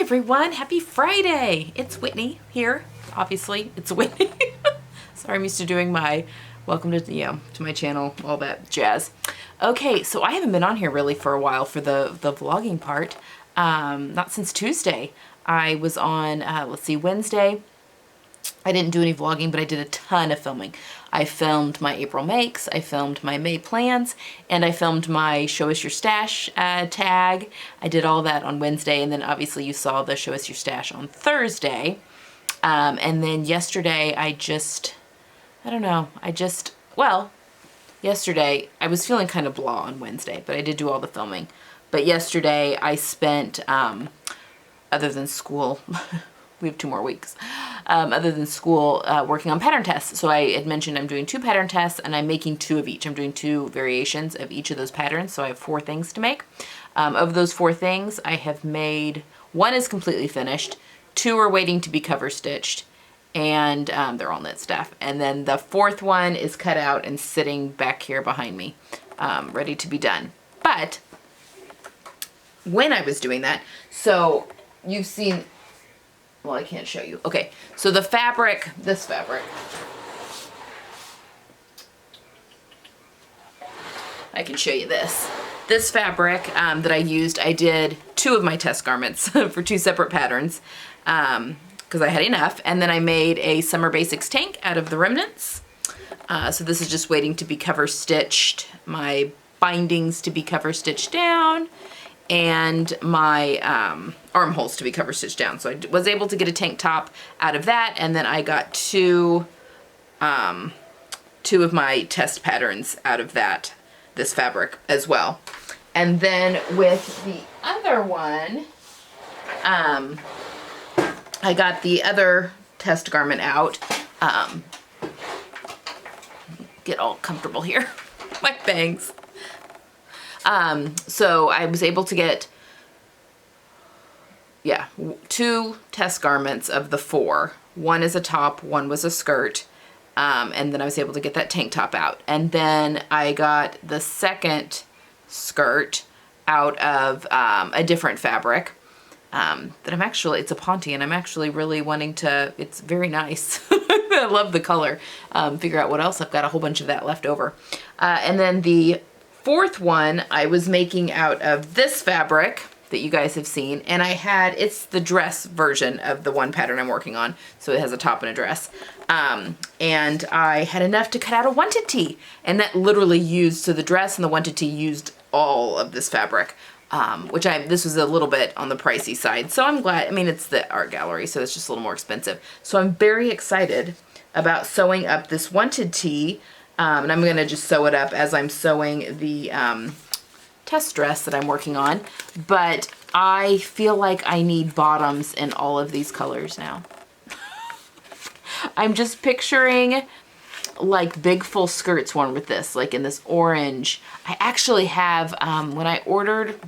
everyone, happy Friday. It's Whitney here, obviously, it's Whitney. Sorry, I'm used to doing my welcome to my channel, all that jazz. Okay, so I haven't been on here really for a while for the vlogging part, not since Tuesday. I was on, Wednesday. I didn't do any vlogging, but I did a ton of filming. I filmed my April makes, I filmed my May plans, and I filmed my Show Us Your Stash tag. I did all that on Wednesday, and then obviously you saw the Show Us Your Stash on Thursday. And then yesterday yesterday I was feeling kind of blah on Wednesday, but I did do all the filming. But yesterday I spent, other than school, we have 2 more weeks, other than school, working on pattern tests. So I had mentioned I'm doing 2 pattern tests and I'm making 2 of each. I'm doing 2 variations of each of those patterns. So I have 4 things to make. Of those 4 things, I have made, 1 is completely finished, 2 are waiting to be cover stitched, and they're all knit staff. And then the 4th one is cut out and sitting back here behind me, ready to be done. But when I was doing that, so you've seen, well, I can't show you. Okay, so the fabric, this fabric, I can show you this. This fabric that I used, I did 2 of my test garments for 2 separate patterns because I had enough. And then I made a Summer Basics tank out of the remnants. So this is just waiting to be cover stitched. My bindings to be cover stitched down, and my armholes to be cover stitched down. So I was able to get a tank top out of that, and then I got 2 of my test patterns out of this fabric as well. And then with the other one, I got the other test garment out. Get all comfortable here. My bangs. So I was able to get, 2 test garments of the 4. 1 is a top, 1 was a skirt, and then I was able to get that tank top out. And then I got the second skirt out of a different fabric that I'm actually, it's a Ponte, and I'm actually really wanting to, it's very nice. I love the color. Figure out what else. I've got a whole bunch of that left over. And then the 4th one I was making out of this fabric that you guys have seen, and it's the dress version of the one pattern I'm working on, so it has a top and a dress. And I had enough to cut out a wanted tee, and that literally used, so the dress and the wanted tee used all of this fabric, this was a little bit on the pricey side, so I'm glad. I mean, it's the art gallery, so it's just a little more expensive. So I'm very excited about sewing up this wanted tee. And I'm going to just sew it up as I'm sewing the test dress that I'm working on. But I feel like I need bottoms in all of these colors now. I'm just picturing like big full skirts worn with this, like in this orange. I actually have, when I ordered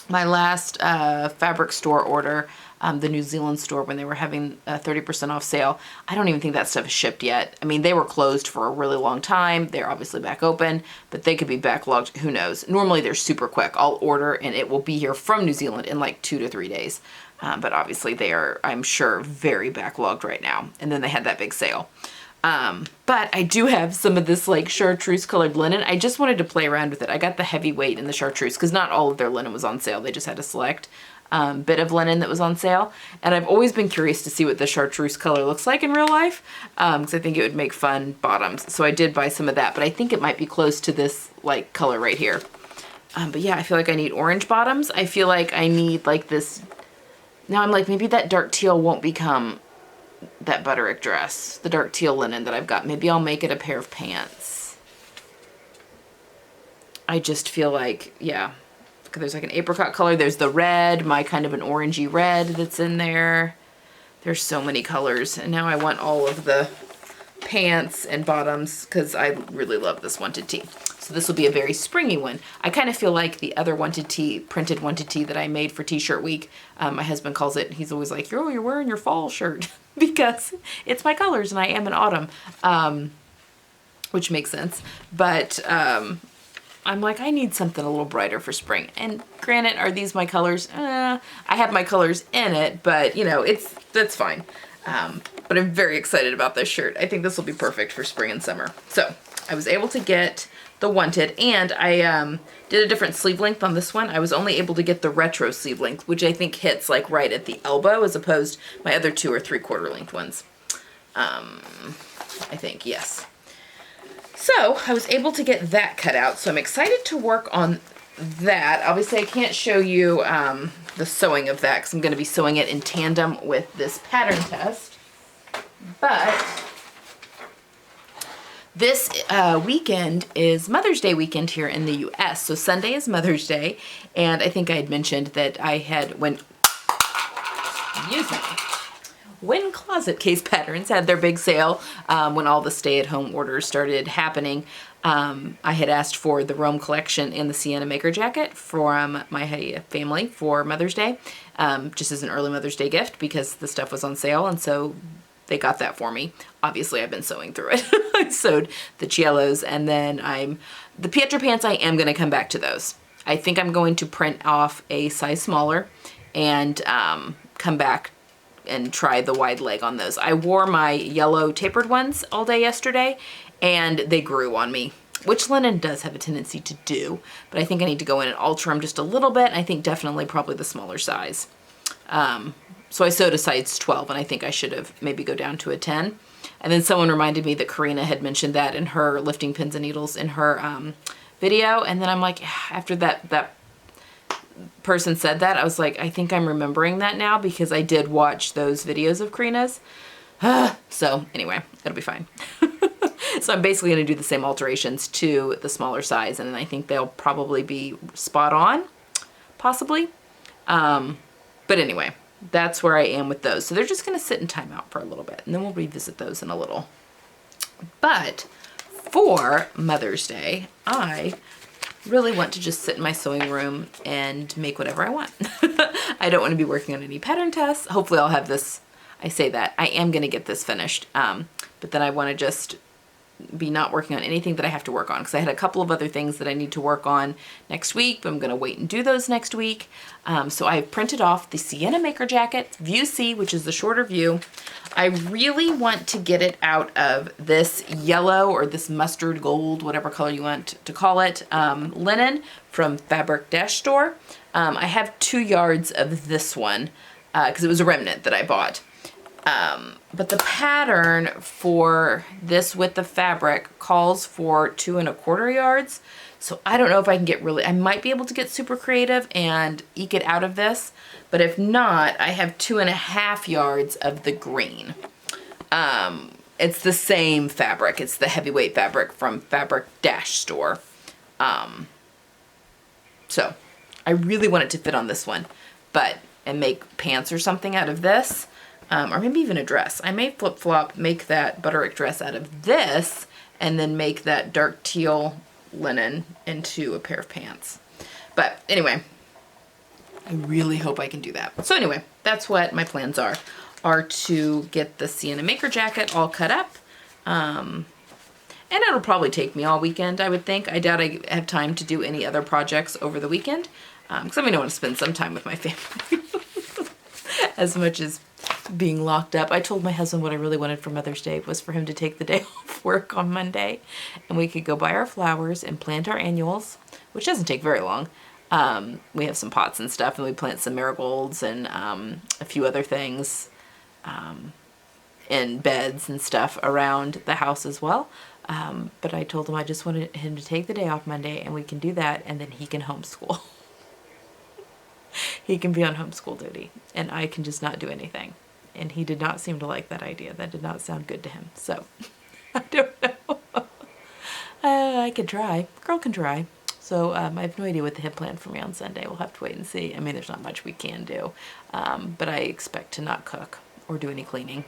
my last fabric store order, the New Zealand store, when they were having a 30% off sale, I don't even think that stuff is shipped yet. I mean, they were closed for a really long time. They're obviously back open, but they could be backlogged. Who knows? Normally they're super quick. I'll order and it will be here from New Zealand in like 2 to 3 days. But obviously they are, I'm sure, very backlogged right now. And then they had that big sale. But I do have some of this like chartreuse colored linen. I just wanted to play around with it. I got the heavyweight in the chartreuse because not all of their linen was on sale. They just had a select bit of linen that was on sale. And I've always been curious to see what the chartreuse color looks like in real life, because I think it would make fun bottoms. So I did buy some of that, but I think it might be close to this like color right here. But yeah, I feel like I need orange bottoms. I feel like I need like this. Now I'm like, maybe that dark teal won't become that butterick dress, the dark teal linen that I've got. Maybe I'll make it a pair of pants. I just feel like, yeah. There's like an apricot color. There's the red, my kind of an orangey red that's in there. There's so many colors. And now I want all of the pants and bottoms because I really love this wanted tee. So this will be a very springy one. I kind of feel like the other wanted tee, printed wanted tee that I made for T-shirt week. My husband calls it, he's always like, you're wearing your fall shirt because it's my colors and I am in autumn, which makes sense. But I'm like, I need something a little brighter for spring. And granted, are these my colors? I have my colors in it, but you know, that's fine. But I'm very excited about this shirt. I think this will be perfect for spring and summer. So I was able to get the wanted, and I did a different sleeve length on this one. I was only able to get the retro sleeve length, which I think hits like right at the elbow, as opposed my other two are 3/4 length ones. I think, yes. So I was able to get that cut out. So I'm excited to work on that. Obviously I can't show you the sewing of that because I'm going to be sewing it in tandem with this pattern test. But this weekend is Mother's Day weekend here in the US. So Sunday is Mother's Day, and I think I had mentioned that I had when Closet Case Patterns had their big sale, when all the stay-at-home orders started happening, I had asked for the Rome collection and the Sienna Maker jacket from my family for Mother's Day, just as an early Mother's Day gift because the stuff was on sale, and so they got that for me. Obviously, I've been sewing through it. I sewed the Ciellos, and then the Pietro pants, I am going to come back to those. I think I'm going to print off a size smaller and come back and try the wide leg on those. I wore my yellow tapered ones all day yesterday, and they grew on me, which linen does have a tendency to do, but I think I need to go in and alter them just a little bit. I think definitely probably the smaller size. So I sewed a size 12, and I think I should have maybe go down to a 10. And then someone reminded me that Karina had mentioned that in her lifting pins and needles in her video. And then I'm like, after that person said that, I was like, I think I'm remembering that now because I did watch those videos of Karina's. So anyway, it'll be fine. So I'm basically going to do the same alterations to the smaller size, and I think they'll probably be spot on, possibly. But anyway, that's where I am with those. So they're just going to sit in timeout for a little bit, and then we'll revisit those in a little. But for Mother's Day, I really want to just sit in my sewing room and make whatever I want. I don't want to be working on any pattern tests. Hopefully I'll have this, I say that, I am going to get this finished. But then I want to just be not working on anything that I have to work on, because I had a couple of other things that I need to work on next week, but I'm going to wait and do those next week. So I've printed off the Sienna Maker jacket, View C, which is the shorter view. I really want to get it out of this yellow or this mustard gold, whatever color you want to call it, linen from Fabric-Store. I have 2 yards of this one because it was a remnant that I bought. But the pattern for this with the fabric calls for 2 1/4 yards. So I don't know if I can get I might be able to get super creative and eke it out of this, but if not, I have 2 1/2 yards of the green. It's the same fabric. It's the heavyweight fabric from Fabric-Store. So I really want it to fit on this one, and make pants or something out of this. Or maybe even a dress. I may flip-flop, make that butterick dress out of this, and then make that dark teal linen into a pair of pants. But anyway, I really hope I can do that. So anyway, that's what my plans are to get the Sienna Maker jacket all cut up. And it'll probably take me all weekend, I would think. I doubt I have time to do any other projects over the weekend, because I want to spend some time with my family. As much as being locked up. I told my husband what I really wanted for Mother's Day was for him to take the day off work on Monday, and we could go buy our flowers and plant our annuals, which doesn't take very long. We have some pots and stuff, and we plant some marigolds and a few other things in beds and stuff around the house as well. But I told him I just wanted him to take the day off Monday, and we can do that, and then he can homeschool. He can be on homeschool duty, and I can just not do anything. And he did not seem to like that idea. That did not sound good to him. So, I don't know. I could try. Girl can try. So, I have no idea what they have planned for me on Sunday. We'll have to wait and see. I mean, there's not much we can do. But I expect to not cook or do any cleaning.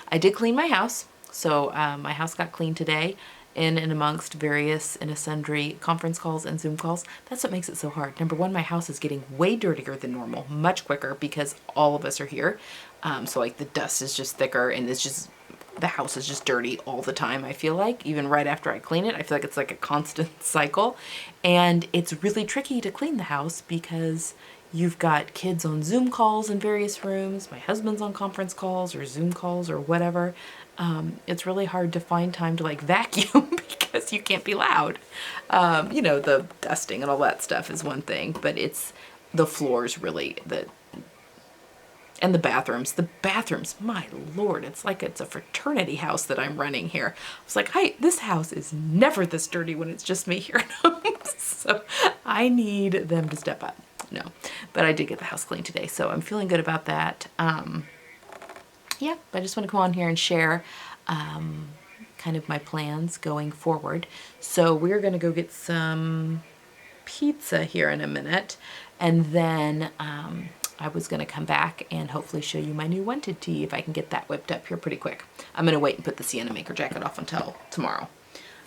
I did clean my house. So, my house got cleaned today, in and amongst various and sundry conference calls and Zoom calls. That's what makes it so hard. Number one, my house is getting way dirtier than normal, much quicker because all of us are here. So like the dust is just thicker, and it's just the house is just dirty all the time, I feel like. Even right after I clean it, I feel like it's like a constant cycle. And it's really tricky to clean the house because you've got kids on Zoom calls in various rooms, my husband's on conference calls or Zoom calls or whatever. It's really hard to find time to like vacuum because you can't be loud. You know, the dusting and all that stuff is one thing, but it's the floors really, and the bathrooms, my Lord, it's like it's a fraternity house that I'm running here. I was like, this house is never this dirty when it's just me here at home. So I need them to step up. No, but I did get the house clean today, so I'm feeling good about that. Yeah, I just want to come on here and share kind of my plans going forward. So we're going to go get some pizza here in a minute, and then I was going to come back and hopefully show you my new Wanted tee if I can get that whipped up here pretty quick. I'm going to wait and put the Sienna Maker jacket off until tomorrow.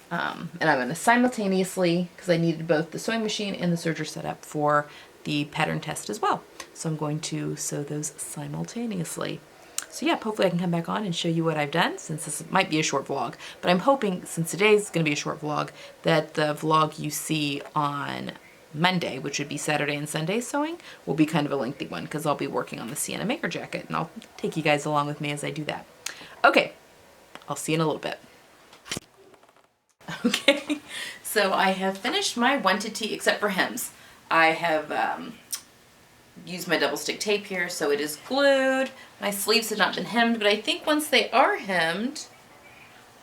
And I'm going to simultaneously, because I needed both the sewing machine and the serger set up for the pattern test as well. So I'm going to sew those simultaneously. So yeah, hopefully I can come back on and show you what I've done, since this might be a short vlog. But I'm hoping, since today's going to be a short vlog, that the vlog you see on Monday, which would be Saturday and Sunday sewing, will be kind of a lengthy one because I'll be working on the Sienna Maker jacket, and I'll take you guys along with me as I do that. Okay, I'll see you in a little bit. Okay, so I have finished my Wanted tee except for hems. I have used my double stick tape here, so it is glued. My sleeves have not been hemmed, but I think once they are hemmed,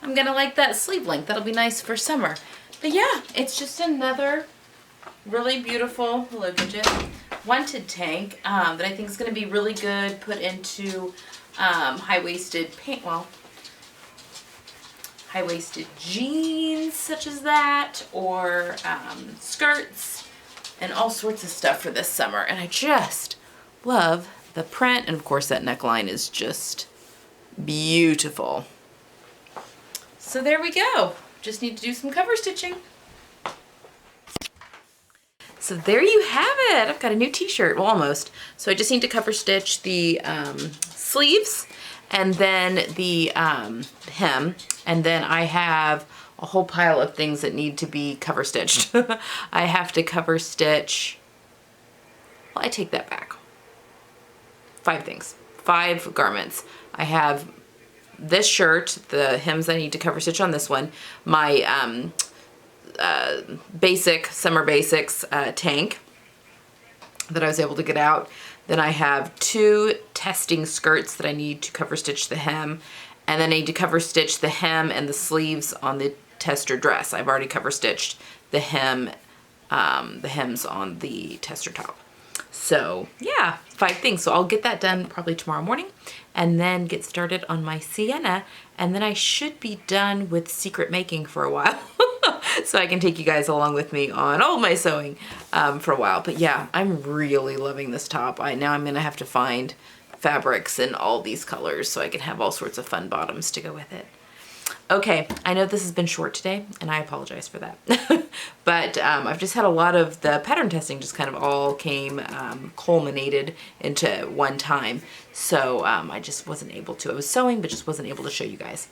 I'm gonna like that sleeve length. That'll be nice for summer. But yeah, it's just another really beautiful, hello Gidget, Wanted tank that I think is going to be really good put into high-waisted high-waisted jeans such as that, or skirts and all sorts of stuff for this summer. And I just love the print, and of course that neckline is just beautiful. So there we go. Just need to do some cover stitching. So there you have it. I've got a new t-shirt, well, almost. So I just need to cover stitch the sleeves and then the hem. And then I have a whole pile of things that need to be cover stitched. I have to cover stitch, well, I take that back. 5 things, 5 garments. I have this shirt, the hems I need to cover stitch on this one, my basic summer basics tank that I was able to get out. Then I have 2 testing skirts that I need to cover stitch the hem, and then I need to cover stitch the hem and the sleeves on the tester dress. I've already cover stitched the hem, the hems on the tester top. So yeah, 5 things. So I'll get that done probably tomorrow morning and then get started on my Sienna, and then I should be done with secret making for a while. So I can take you guys along with me on all my sewing for a while. But yeah, I'm really loving this top. Now I'm gonna have to find fabrics in all these colors so I can have all sorts of fun bottoms to go with it. Okay, I know this has been short today, and I apologize for that. But I've just had a lot of the pattern testing just kind of all came, culminated into one time. So I just wasn't able to. I was sewing, but just wasn't able to show you guys.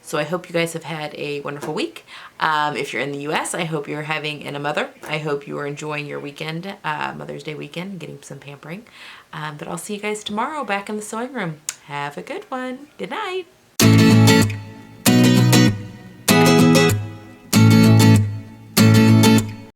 So I hope you guys have had a wonderful week. If you're in the US, I hope you're having a mother. I hope you are enjoying your weekend, Mother's Day weekend, getting some pampering. But I'll see you guys tomorrow back in the sewing room. Have a good one. Good night.